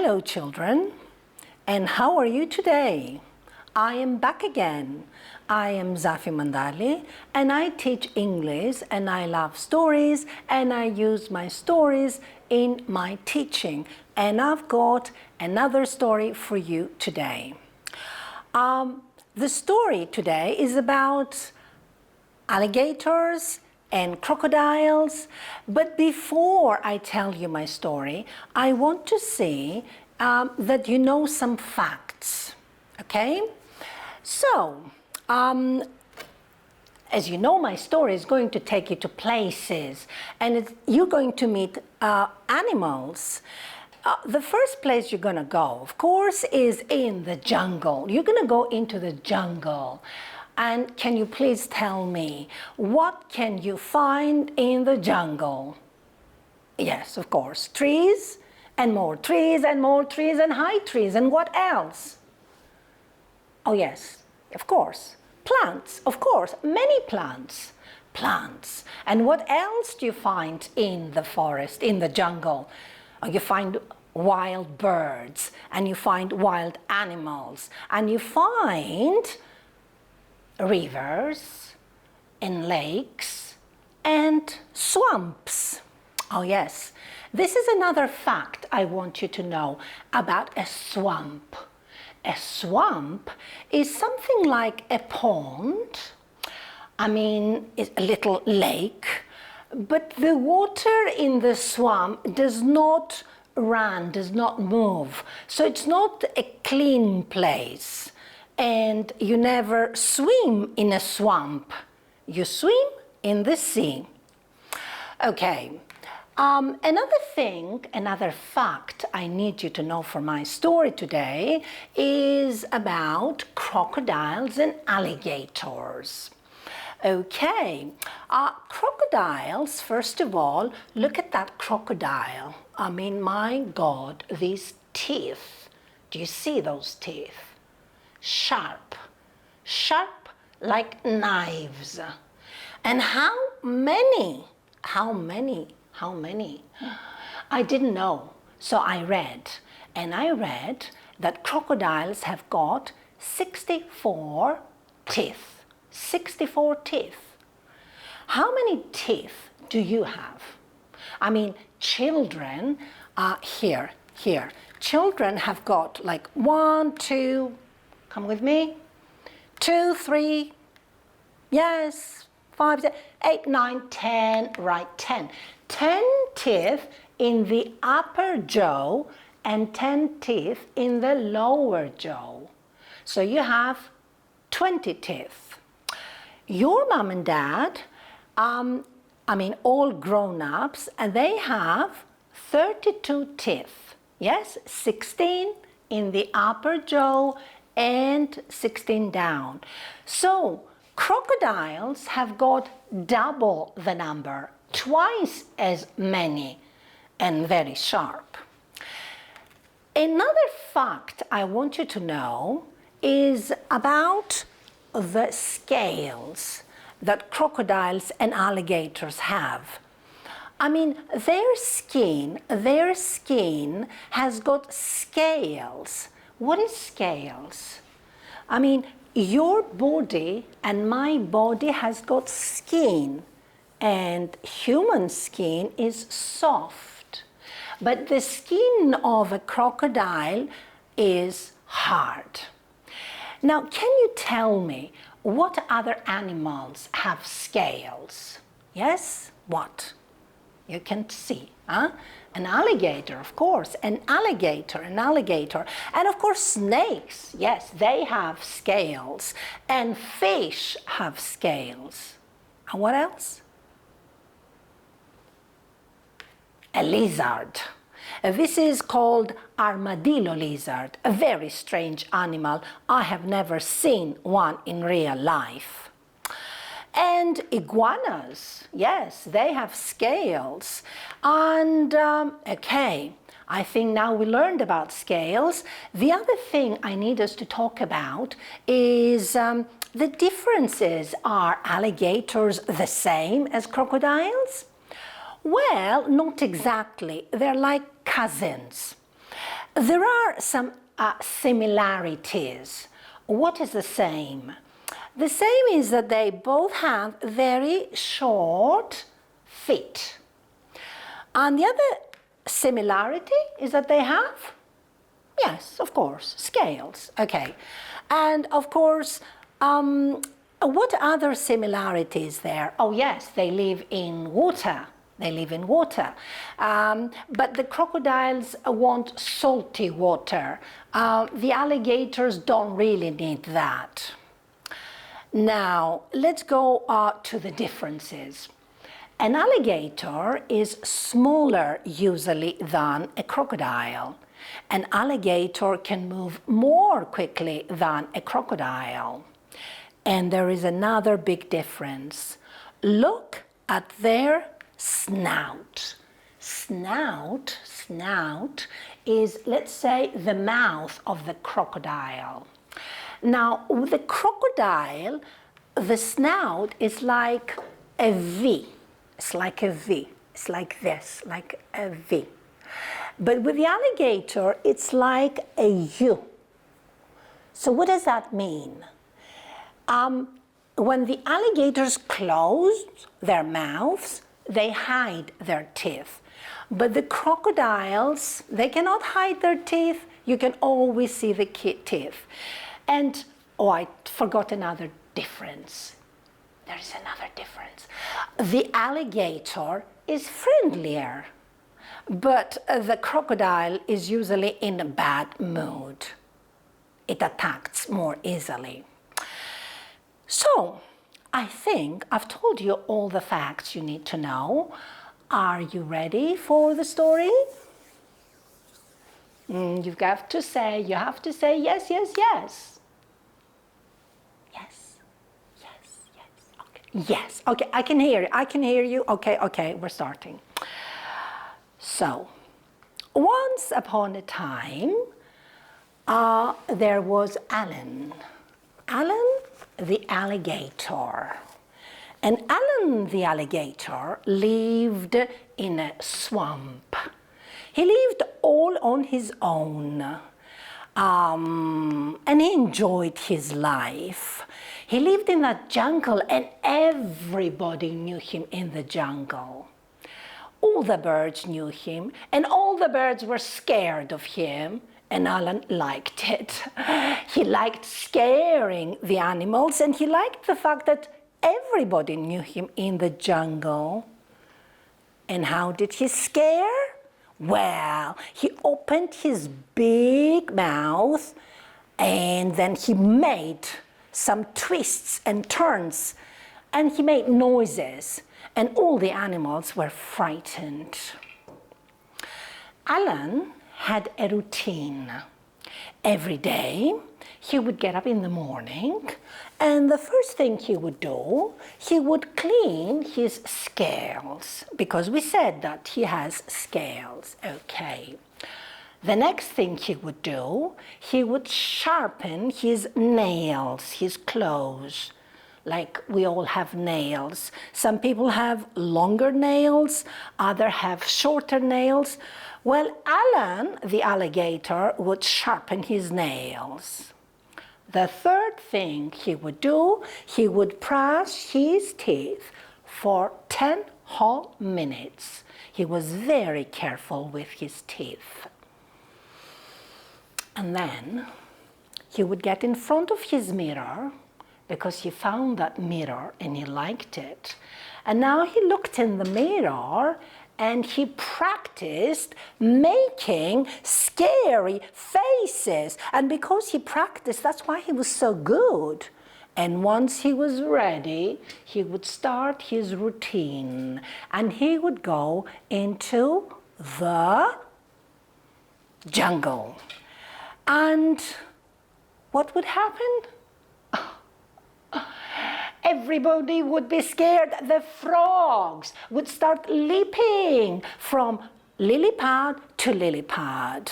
Hello children, and how are you today? I am back again. I am Zafi Mandali and I teach English and I love stories and I use my stories in my teaching, and I've got another story for you today. The story today is about alligators and crocodiles, but before I tell you my story, I want to say that you know some facts, okay? So, as you know, my story is going to take you to places, and you're going to meet animals. The first place you're going to go, of course, is in the jungle. You're going to go into the jungle. And can you please tell me, what can you find in the jungle? Yes, of course, trees, and more trees, and more trees, and high trees, and what else? Oh yes, of course, plants, of course, many plants. Plants. And what else do you find in the forest, in the jungle? You find wild birds, and you find wild animals, and you find rivers and lakes and swamps. Oh yes, this is another fact I want you to know about a swamp. A swamp is something like a pond. I mean, it's a little lake, but the water in the swamp does not run, does not move. So it's not a clean place. And you never swim in a swamp. You swim in the sea. Okay. Another thing, another fact I need you to know for my story today is about crocodiles and alligators. Okay, crocodiles, first of all, look at that crocodile. I mean, my God, these teeth. Do you see those teeth? Sharp, sharp like knives. And how many? I didn't know, so I read. And I read that crocodiles have got 64 teeth. 64 teeth. How many teeth do you have? I mean, children, here. Children have got like 1, 2, come with me, 2, 3, yes, 5, 6, 8, 9, 10, right, 10. 10 teeth in the upper jaw and 10 teeth in the lower jaw. So you have 20 teeth. Your mom and dad, I mean all grown-ups, and they have 32 teeth. Yes, 16 in the upper jaw and 16 down. So crocodiles have got double the number, twice as many, and very sharp. Another fact I want you to know is about the scales that crocodiles and alligators have. I mean, their skin has got scales. What is scales? I mean, your body and my body has got skin, and human skin is soft. But the skin of a crocodile is hard. Now, can you tell me what other animals have scales? Yes? What? You can see, huh? An alligator, of course, an alligator. And of course, snakes, yes, they have scales. And fish have scales. And what else? A lizard. This is called armadillo lizard, a very strange animal. I have never seen one in real life. And iguanas, yes, they have scales. And, okay, I think now we learned about scales. The other thing I need us to talk about is the differences. Are alligators the same as crocodiles? Well, not exactly. They're like cousins. There are some similarities. What is the same? The same is that they both have very short feet. And the other similarity is that they have, yes, of course, scales. Okay. And of course, what other similarities there? Oh yes, they live in water. They live in water. But the crocodiles want salty water. The alligators don't really need that. Now, let's go to the differences. An alligator is smaller usually than a crocodile. An alligator can move more quickly than a crocodile. And there is another big difference. Look at their snout. Snout is, let's say, the mouth of the crocodile. Now, with the crocodile, the snout is like a V. It's like a V. It's like this, like a V. But with the alligator, it's like a U. So what does that mean? When the alligators close their mouths, they hide their teeth. But the crocodiles, they cannot hide their teeth. You can always see the teeth. And, oh, I forgot another difference. There is another difference. The alligator is friendlier, but the crocodile is usually in a bad mood. It attacks more easily. So, I think I've told you all the facts you need to know. Are you ready for the story? You have to say yes, yes, yes. Yes, yes, yes. Okay. Yes, okay, I can hear you. Okay, we're starting. So, once upon a time, there was Alan the alligator. And Alan the alligator lived in a swamp. He lived all on his own. And he enjoyed his life. He lived in that jungle and everybody knew him in the jungle. All the birds knew him and all the birds were scared of him. And Alan liked it. He liked scaring the animals and he liked the fact that everybody knew him in the jungle. And how did he scare? Well, he opened his big mouth and then he made some twists and turns and he made noises and all the animals were frightened. Alan had a routine. Every day he would get up in the morning and the first thing he would do, he would clean his scales because we said that he has scales. Okay. The next thing he would do, he would sharpen his nails, his claws. Like we all have nails. Some people have longer nails, others have shorter nails. Well, Alan, the alligator, would sharpen his nails. The third thing he would do, he would brush his teeth for 10 whole minutes. He was very careful with his teeth. And then he would get in front of his mirror because he found that mirror and he liked it. And now he looked in the mirror and he practiced making scary faces. And because he practiced, that's why he was so good. And once he was ready, he would start his routine. And he would go into the jungle. And what would happen? Everybody would be scared. The frogs would start leaping from lily pad to lily pad.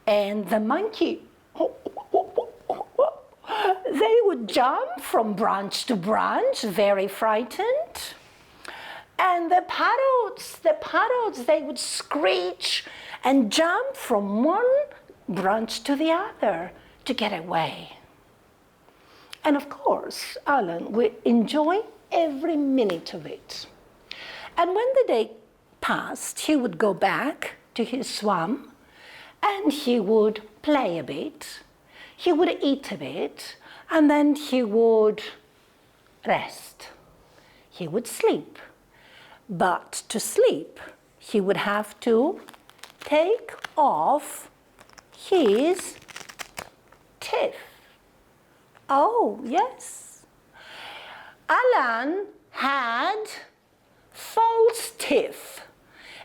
And the monkey, they would jump from branch to branch, very frightened. And the parrots, they would screech and jump from one branch to the other to get away. And of course, Alan would enjoy every minute of it. And when the day passed, he would go back to his swamp and he would play a bit, he would eat a bit, and then he would rest. He would sleep. But to sleep, he would have to take off his teeth. Oh, yes. Alan had false teeth,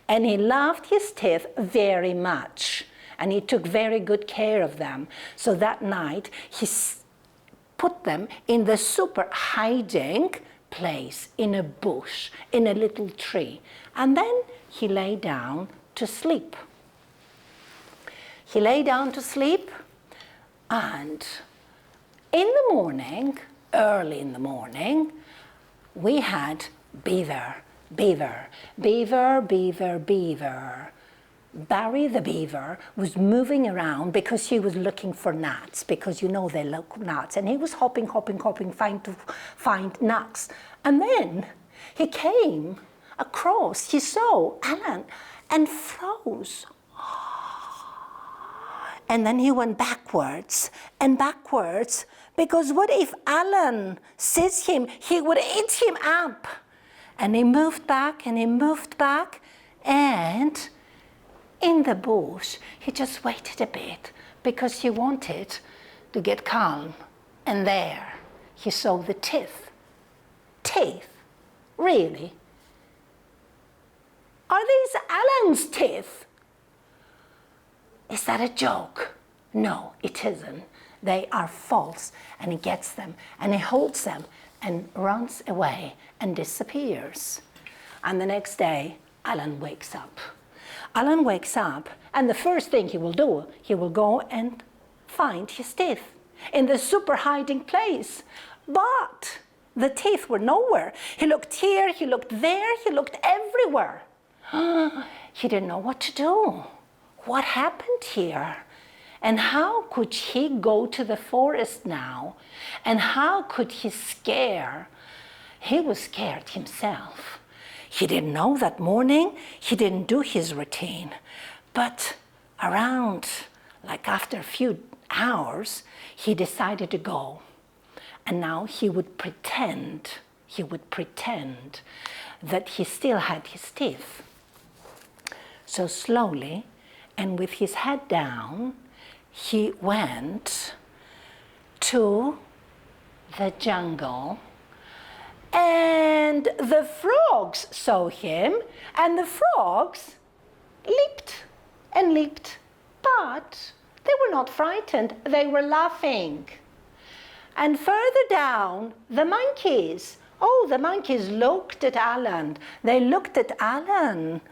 and he loved his teeth very much, and he took very good care of them. So that night, he put them in the super hiding place, in a bush, in a little tree, and then he lay down to sleep. He lay down to sleep, and in the morning, early in the morning, we had Beaver, Beaver, Beaver, Beaver, Beaver. Barry the beaver was moving around because he was looking for nuts, because you know they look nuts, and he was hopping, trying to find nuts. And then he came across, he saw Alan and froze. And then he went backwards and backwards, because what if Alan sees him? He would eat him up. And he moved back and he moved back, and in the bush, he just waited a bit because he wanted to get calm. And there he saw the teeth. Teeth? Really? Are these Alan's teeth? Is that a joke? No, it isn't. They are false. And he gets them and he holds them and runs away and disappears. And the next day, Alan wakes up. Alan wakes up, and the first thing he will do, he will go and find his teeth in the super hiding place. But the teeth were nowhere. He looked here, he looked there, he looked everywhere. He didn't know what to do. What happened here? And how could he go to the forest now? And how could he scare? He was scared himself. He didn't know that morning, he didn't do his routine. But around, like after a few hours, he decided to go. And now he would pretend that he still had his teeth. So slowly, and with his head down, he went to the jungle. And the frogs saw him, and the frogs leaped and leaped, but they were not frightened, they were laughing. And further down, the monkeys looked at Alan. They looked at Alan,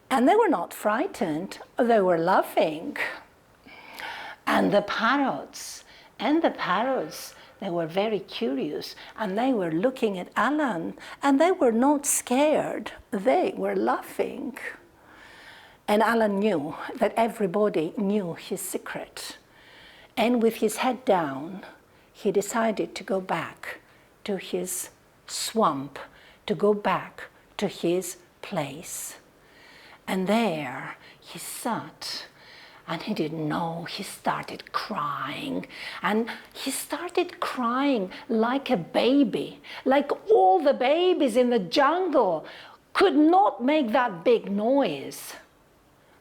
and they were not frightened, they were laughing. And the parrots, they were very curious, and they were looking at Alan, and they were not scared, they were laughing. And Alan knew that everybody knew his secret. And with his head down, he decided to go back to his swamp, to go back to his place. And there he sat. And he didn't know, he started crying. And he started crying like a baby, like all the babies in the jungle could not make that big noise.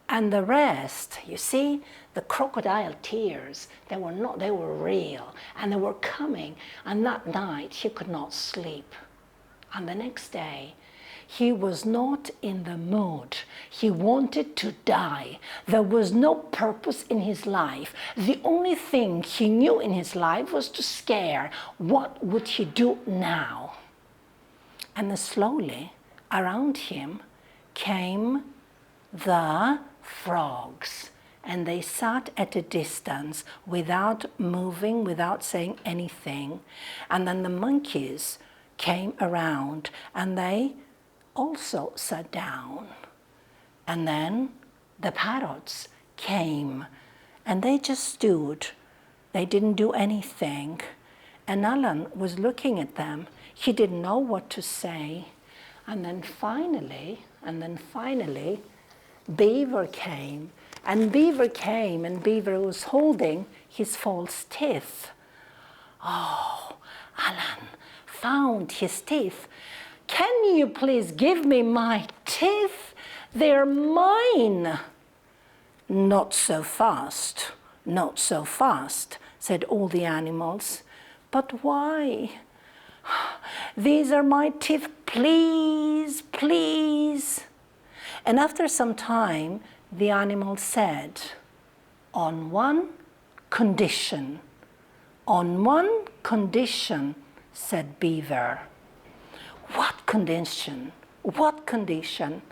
And the rest, you see, the crocodile tears, they were real, and they were coming. And that night, he could not sleep. And the next day, he was not in the mood. He wanted to die. There was no purpose in his life. The only thing he knew in his life was to scare. What would he do now? And then slowly, around him came the frogs. And they sat at a distance without moving, without saying anything. And then the monkeys came around, and they also sat down. And then the parrots came And they just stood. They didn't do anything. And Alan was looking at them. He didn't know what to say. And then finally, Beaver came. And Beaver was holding his false teeth. Oh, Alan found his teeth. Can you please give me my teeth? They're mine. Not so fast, not so fast, said all the animals. But why? These are my teeth, please, please. And after some time, the animal said, on one condition. On one condition, said Beaver. What condition? What condition?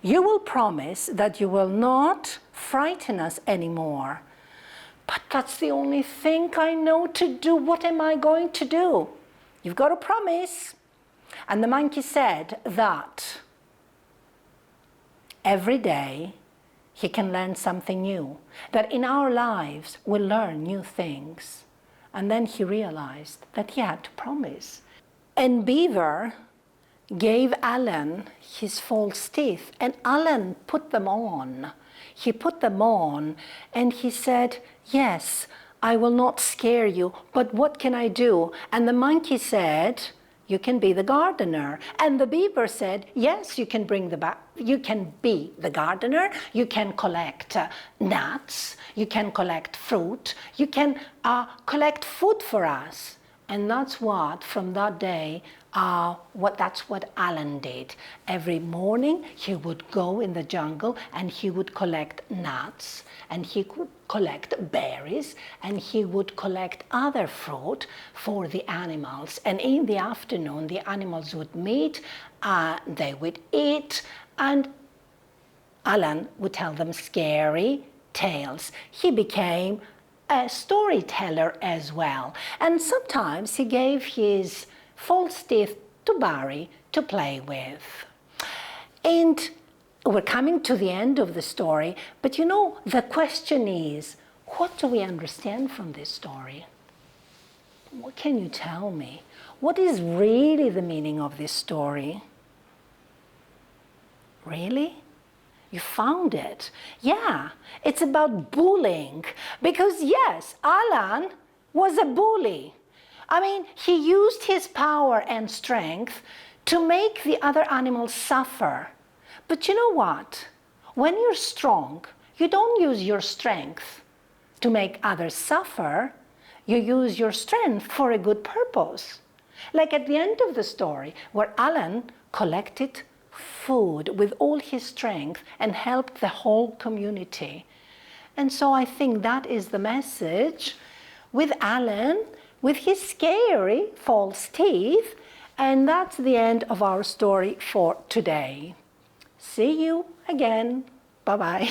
You will promise that you will not frighten us anymore. But that's the only thing I know to do. What am I going to do? You've got to promise. And the monkey said that every day he can learn something new. That in our lives we learn new things. And then he realized that he had to promise. And Beaver gave Alan his false teeth, and Alan put them on. He put them on, and he said, yes, I will not scare you, but what can I do? And the monkey said, you can be the gardener. And the beaver said, yes, you can be the gardener, you can collect nuts, you can collect fruit, you can collect food for us. And that's what, from that day, that's what Alan did. Every morning he would go in the jungle and he would collect nuts, and he could collect berries, and he would collect other fruit for the animals. And in the afternoon the animals would meet, they would eat, and Alan would tell them scary tales. He became a storyteller as well. And sometimes he gave his false teeth to Barry to play with. And we're coming to the end of the story, but you know, the question is, what do we understand from this story? What can you tell me? What is really the meaning of this story? Really? You found it. Yeah, it's about bullying. Because yes, Alan was a bully. I mean, he used his power and strength to make the other animals suffer. But you know what? When you're strong, you don't use your strength to make others suffer. You use your strength for a good purpose. Like at the end of the story, where Alan collected food with all his strength and helped the whole community. And so I think that is the message with Alan, with his scary false teeth. And that's the end of our story for today. See you again. Bye-bye.